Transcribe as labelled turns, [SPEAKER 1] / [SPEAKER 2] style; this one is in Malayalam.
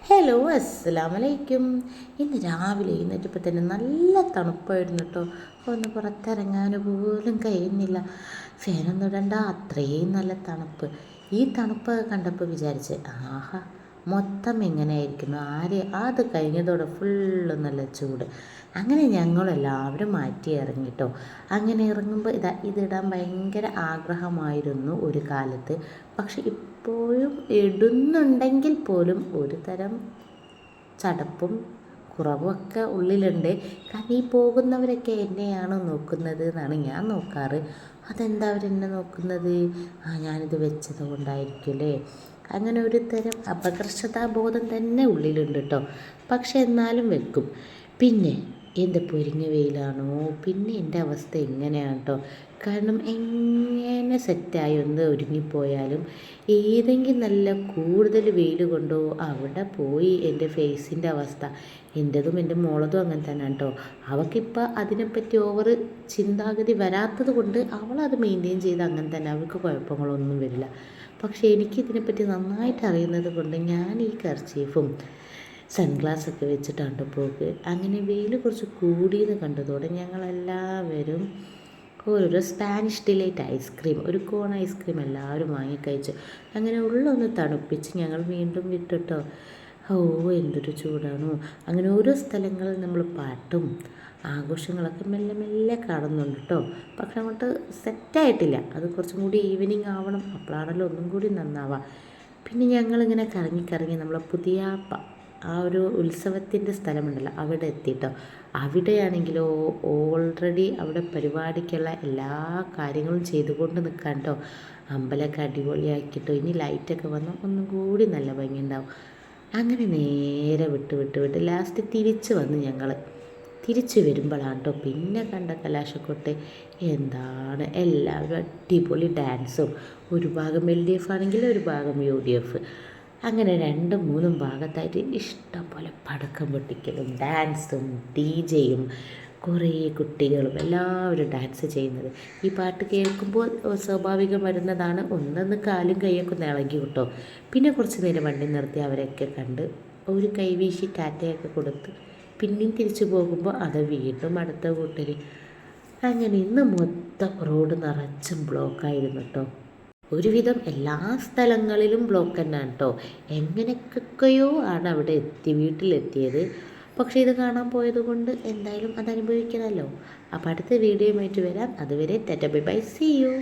[SPEAKER 1] ഹലോ അസ്സലാമലൈക്കും. ഇന്ന് രാവിലെ എഴുന്നേറ്റപ്പോൾ തന്നെ നല്ല തണുപ്പായിരുന്നു കേട്ടോ. ഒന്ന് പുറത്തിറങ്ങാൻ പോലും കഴിയുന്നില്ല. ഫാനൊന്നും ഇടണ്ട, അത്രയും നല്ല തണുപ്പ്. ഈ തണുപ്പ് കണ്ടപ്പോൾ വിചാരിച്ച് ആഹാ, മൊത്തം എങ്ങനെയായിരിക്കുന്നു, അത് കഴിഞ്ഞതോടെ ഫുള്ള് നല്ല ചൂട്. അങ്ങനെ ഞങ്ങളെല്ലാവരും മാറ്റി ഇറങ്ങിട്ടോ. അങ്ങനെ ഇറങ്ങുമ്പോൾ ഇതിടാൻ ഭയങ്കര ആഗ്രഹമായിരുന്നു ഒരു കാലത്ത്. പക്ഷെ ഇപ്പോഴും ഇടുന്നുണ്ടെങ്കിൽ പോലും ഒരു തരം ചടപ്പും കുറവൊക്കെ ഉള്ളിലുണ്ട്. കാരണം ഈ പോകുന്നവരൊക്കെ എന്നെയാണ് നോക്കുന്നത് എന്നാണ് ഞാൻ നോക്കാറ്. അതെന്താ അവരെന്നെ നോക്കുന്നത്? ഞാനിത് വെച്ചത് കൊണ്ടായിരിക്കും അല്ലേ. അങ്ങനെ ഒരു തരം അപകർഷതാബോധം തന്നെ ഉള്ളിലുണ്ട് കേട്ടോ. പക്ഷെ എന്നാലും വെക്കും. പിന്നെ എൻ്റെ പൊരിഞ്ഞ വെയിലാണോ, പിന്നെ എൻ്റെ അവസ്ഥ എങ്ങനെയാണ് കേട്ടോ. കാരണം എങ്ങനെ സെറ്റായി ഒന്ന് ഒരുങ്ങിപ്പോയാലും ഏതെങ്കിലും നല്ല കൂടുതൽ വെയിൽ കൊണ്ടോ അവിടെ പോയി എൻ്റെ ഫേസിൻ്റെ അവസ്ഥ. എൻ്റെതും എൻ്റെ മോളതും അങ്ങനെ തന്നെ കേട്ടോ. അവൾക്കിപ്പോൾ അതിനെപ്പറ്റി ഓവർ ചിന്താഗതി വരാത്തത് കൊണ്ട് അവളത് മെയിൻറ്റെയിൻ ചെയ്ത് അങ്ങനെ തന്നെ, അവൾക്ക് കുഴപ്പങ്ങളൊന്നും വരില്ല. പക്ഷേ എനിക്കിതിനെപ്പറ്റി നന്നായിട്ട് അറിയുന്നത് കൊണ്ട് ഞാൻ ഈ കർച്ചീഫും സൺഗ്ലാസ്സൊക്കെ വെച്ചിട്ടാണ് പോക്ക്. അങ്ങനെ വെയിൽ കുറച്ച് കൂടിയെന്ന് കണ്ടതോടെ ഞങ്ങളെല്ലാവരും ഓരോരോ സ്പാനിഷ് ഡിലൈറ്റ് ഐസ്ക്രീം, ഒരു കോൺ ഐസ്ക്രീം എല്ലാവരും വാങ്ങിക്കഴിച്ചു. അങ്ങനെ ഉള്ളൊന്ന് തണുപ്പിച്ച് ഞങ്ങൾ വീണ്ടും വിട്ടിട്ടോ. എന്തൊരു ചൂടാണോ. അങ്ങനെ ഓരോ സ്ഥലങ്ങളിൽ നമ്മൾ പാട്ടും ആഘോഷങ്ങളൊക്കെ മെല്ലെ മെല്ലെ കാണുന്നുണ്ട് കേട്ടോ. പക്ഷെ അങ്ങോട്ട് സെറ്റായിട്ടില്ല. അത് കുറച്ചും കൂടി ഈവനിങ് ആവണം, അപ്പോഴാണല്ലോ ഒന്നും കൂടി നന്നാവുക. പിന്നെ ഞങ്ങളിങ്ങനെ കറങ്ങി കറങ്ങി നമ്മളെ പുതിയാപ്പ ആ ഒരു ഉത്സവത്തിൻ്റെ സ്ഥലമുണ്ടല്ലോ അവിടെ എത്തിയിട്ടോ. അവിടെയാണെങ്കിലോ ഓൾറെഡി അവിടെ പരിപാടിക്കുള്ള എല്ലാ കാര്യങ്ങളും ചെയ്തുകൊണ്ട് നിൽക്കാൻ കേട്ടോ. അമ്പലമൊക്കെ അടിപൊളിയാക്കിയിട്ടോ. ഇനി ലൈറ്റൊക്കെ വന്നാൽ ഒന്നും കൂടി നല്ല ഭംഗിയുണ്ടാവും. അങ്ങനെ നേരെ വിട്ട് ലാസ്റ്റ് തിരിച്ച് വന്ന് ഞങ്ങൾ തിരിച്ച് വരുമ്പോഴാണ് കേട്ടോ പിന്നെ കണ്ട കലാശക്കൊട്ട്. എന്താണ് എല്ലാവരും അടിപൊളി ഡാൻസും. ഒരു ഭാഗം LDF ആണെങ്കിൽ ഒരു ഭാഗം UDF. അങ്ങനെ 2-3 ഭാഗത്തായിട്ട് ഇഷ്ടം പോലെ പടക്കം പൊട്ടിക്കലും ഡാൻസും DJയും കുറേ കുട്ടികളും എല്ലാവരും ഡാൻസ് ചെയ്യുന്നത്. ഈ പാട്ട് കേൾക്കുമ്പോൾ സ്വാഭാവികം വരുന്നതാണ്, ഒന്നൊന്ന് കാലും കൈയൊക്കെ ഒന്ന് ഇളകി കിട്ടോ. പിന്നെ കുറച്ച് നേരം വണ്ടി നിർത്തി അവരെയൊക്കെ കണ്ട് ഒരു കൈവീശി ടാറ്റയൊക്കെ കൊടുത്ത് പിന്നെയും തിരിച്ചു പോകുമ്പോൾ അത് വീണ്ടും അടുത്ത കൂട്ടർ. അങ്ങനെ ഇന്ന് മൊത്തം റോഡ് നിറച്ചും ബ്ലോക്കായിരുന്നു കേട്ടോ. ഒരുവിധം എല്ലാ സ്ഥലങ്ങളിലും ബ്ലോക്ക് തന്നെയാണ് കേട്ടോ. എങ്ങനെയൊക്കെയോ ആണ് അവിടെ വീട്ടിലെത്തിയത്. പക്ഷേ ഇത് കാണാൻ പോയത് കൊണ്ട് എന്തായാലും അത് അനുഭവിക്കണമല്ലോ. അപ്പോൾ അടുത്ത വീഡിയോയുമായിട്ട് വരാം. അതുവരെ tata bye bye, see U.